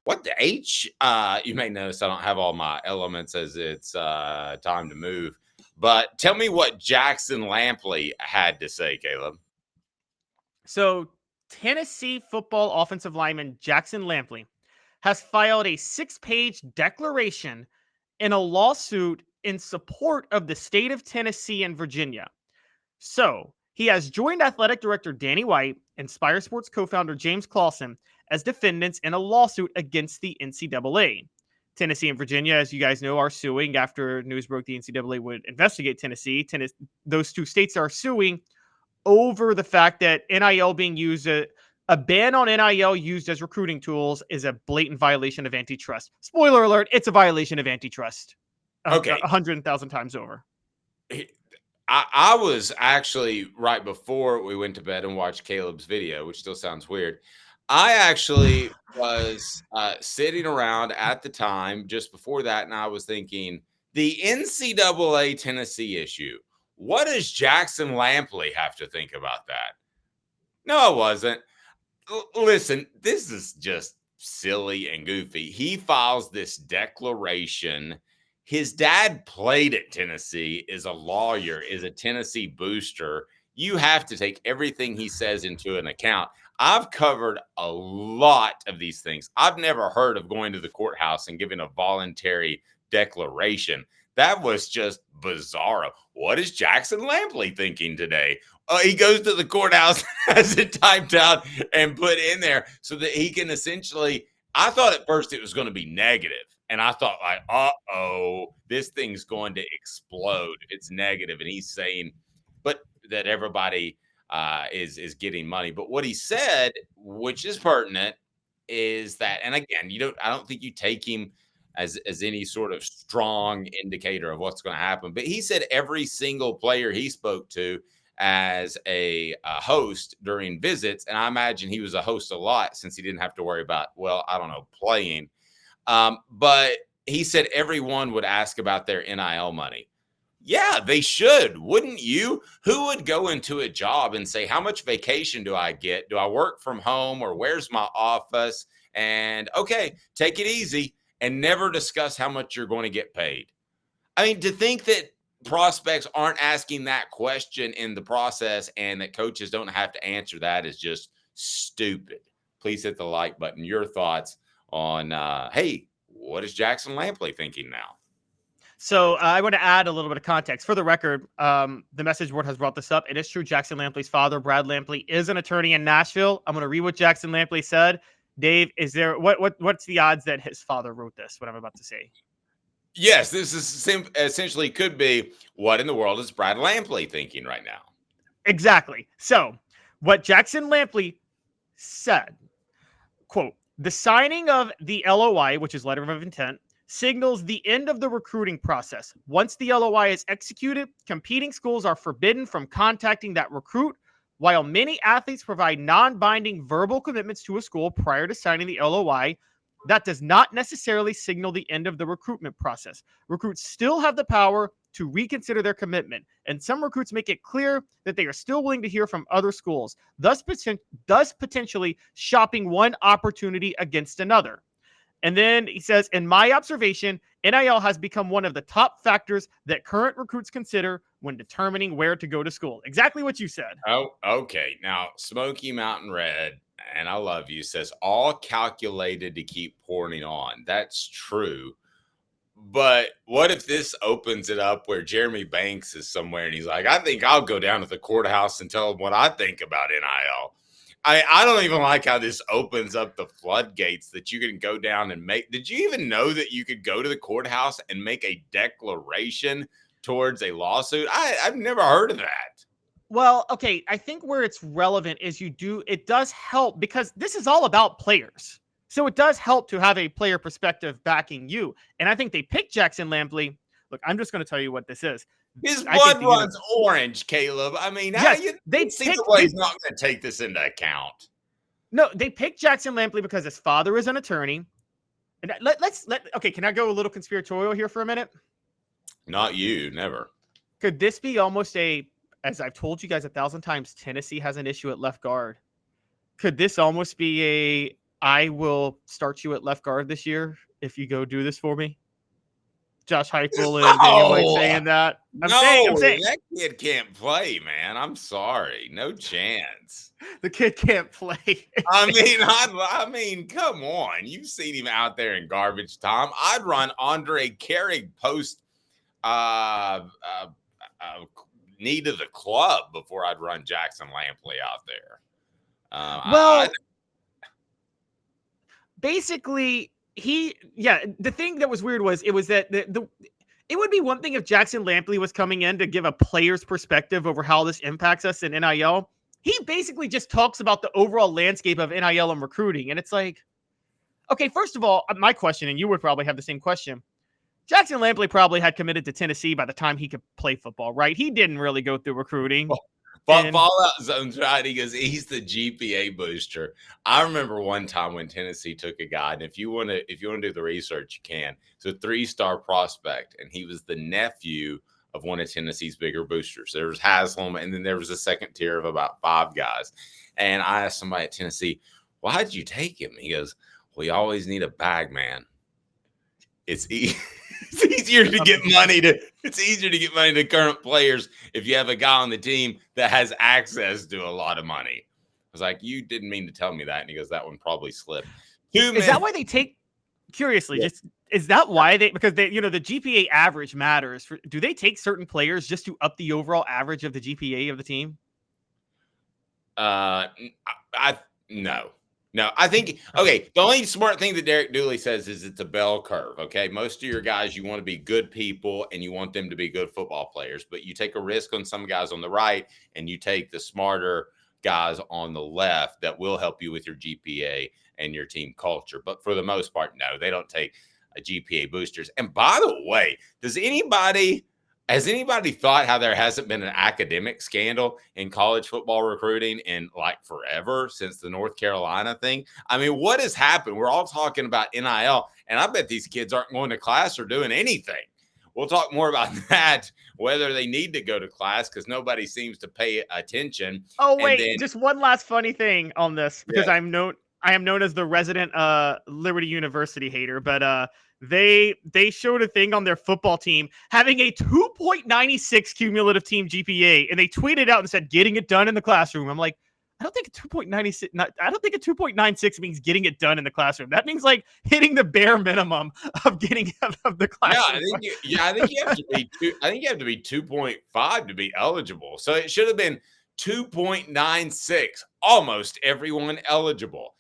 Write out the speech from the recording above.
What the H? You may notice I don't have all my elements as it's time to move. But tell me what Jackson Lampley had to say, Caleb. So, Tennessee football offensive lineman Jackson Lampley has filed a 6-page declaration in a lawsuit in support of the state of Tennessee and Virginia. So, he has joined athletic director Danny White and Spire Sports co founder James Clausen as defendants in a lawsuit against the NCAA. Tennessee and Virginia, as you guys know, are suing after news broke the NCAA would investigate Tennessee. Those two states are suing over the fact that NIL being used, a ban on NIL used as recruiting tools is a blatant violation of antitrust. Spoiler alert, it's a violation of antitrust Okay. 100,000 times over. I was actually right before we went to bed and watched Caleb's video, which still sounds weird. I actually was sitting around at the time just before that, and I was thinking the NCAA Tennessee issue. What does Jackson Lampley have to think about that? No, it wasn't. Listen, this is just silly and goofy. He files this declaration. His dad played at Tennessee, is a lawyer, is a Tennessee booster. You have to take everything he says into an account. I've covered a lot of these things. I've never heard of going to the courthouse and giving a voluntary declaration. That was just bizarre. What is Jackson Lampley thinking today? He goes to the courthouse, has it typed out and put in there so that he can essentially. I thought at first it was going to be negative, and I thought like, this thing's going to explode if it's negative. And he's saying, but that everybody is getting money. But what he said, which is pertinent, is that, and again, I don't think you take him as any sort of strong indicator of what's going to happen. But he said every single player he spoke to as a host during visits, and I imagine he was a host a lot since he didn't have to worry about, well, I don't know, playing. But he said everyone would ask about their NIL money. Yeah, they should. Wouldn't you? Who would go into a job and say, how much vacation do I get? Do I work from home, or where's my office? And okay, take it easy, and never discuss how much you're going to get paid. I mean, to think that prospects aren't asking that question in the process and that coaches don't have to answer that is just stupid. Please hit the like button. Your thoughts on, hey, what is Jackson Lampley thinking now? So I want to add a little bit of context. For the record, the message board has brought this up. It is true. Jackson Lampley's father, Brad Lampley, is an attorney in Nashville. I'm going to read what Jackson Lampley said. Dave, is there what's the odds that his father wrote this? What I'm about to say. Yes, this is essentially could be, what in the world is Brad Lampley thinking right now? Exactly. So what Jackson Lampley said, quote, the signing of the LOI, which is letter of intent, signals the end of the recruiting process. Once the LOI is executed, competing schools are forbidden from contacting that recruit. While many athletes provide non-binding verbal commitments to a school prior to signing the LOI, that does not necessarily signal the end of the recruitment process. Recruits still have the power to reconsider their commitment, and some recruits make it clear that they are still willing to hear from other schools, thus potentially shopping one opportunity against another. And then he says, in my observation, NIL has become one of the top factors that current recruits consider when determining where to go to school. Exactly what you said. Oh, okay. Now, Smoky Mountain Red, and I love you, says all calculated to keep pouring on. That's true. But what if this opens it up where Jeremy Banks is somewhere and he's like, I think I'll go down to the courthouse and tell them what I think about NIL. I don't even like how this opens up the floodgates that you can go down and make. Did you even know that you could go to the courthouse and make a declaration towards a lawsuit? I've never heard of that. Well, okay. I think where it's relevant is it does help because this is all about players. So it does help to have a player perspective backing you. And I think they picked Jackson Lampley. Look, I'm just going to tell you what this is. His blood runs orange, Caleb. I mean, yes, he's not going to take this into account. No, they picked Jackson Lampley because his father is an attorney. And okay, can I go a little conspiratorial here for a minute? Not you, never. Could this be almost as I've told you guys 1,000 times, Tennessee has an issue at left guard. Could this almost be I will start you at left guard this year if you go do this for me. Josh Heupel and Daniel White No, saying that. I'm no, saying that kid can't play, man. I'm sorry, no chance. the kid can't play. I mean, come on. You've seen him out there in garbage time. I'd run Andre Carrig post knee to the club before I'd run Jackson Lampley out there. Well, basically, the thing that was weird was it was that it would be one thing if Jackson Lampley was coming in to give a player's perspective over how this impacts us in NIL. He basically just talks about the overall landscape of NIL and recruiting. And it's like, okay, first of all, my question, and you would probably have the same question. Jackson Lampley probably had committed to Tennessee by the time he could play football, right? He didn't really go through recruiting. Fallout Zone's right. He goes, he's the GPA booster. I remember one time when Tennessee took a guy, and if you want to do the research, you can. It's a 3-star prospect, and he was the nephew of one of Tennessee's bigger boosters. There was Haslam, and then there was a second tier of about 5 guys. And I asked somebody at Tennessee, "Why did you take him?" He goes, "We always need a bag man. It's easier to get money to current players if you have a guy on the team that has access to a lot of money." I was like, "You didn't mean to tell me that." And he goes, "That one probably slipped." Is that why they take? Curiously, is that why because the GPA average matters? Do they take certain players just to up the overall average of the GPA of the team? No, I think, okay, the only smart thing that Derek Dooley says is it's a bell curve, okay? Most of your guys, you want to be good people and you want them to be good football players, but you take a risk on some guys on the right and you take the smarter guys on the left that will help you with your GPA and your team culture. But for the most part, no, they don't take a GPA boosters. And by the way, has anybody thought how there hasn't been an academic scandal in college football recruiting in like forever since the North Carolina thing? I mean, what has happened? We're all talking about NIL, and I bet these kids aren't going to class or doing anything. We'll talk more about that, whether they need to go to class because nobody seems to pay attention. Oh, wait, just one last funny thing on this because I am known as the resident Liberty University hater, but they showed a thing on their football team having a 2.96 cumulative team GPA, and they tweeted out and said, "Getting it done in the classroom." I'm like, I don't think a 2.96. I don't think a 2.96 means getting it done in the classroom. That means like hitting the bare minimum of getting out of the classroom. I think you have to be. I think you have to be 2.5 to be eligible. So it should have been 2.96. Almost everyone eligible.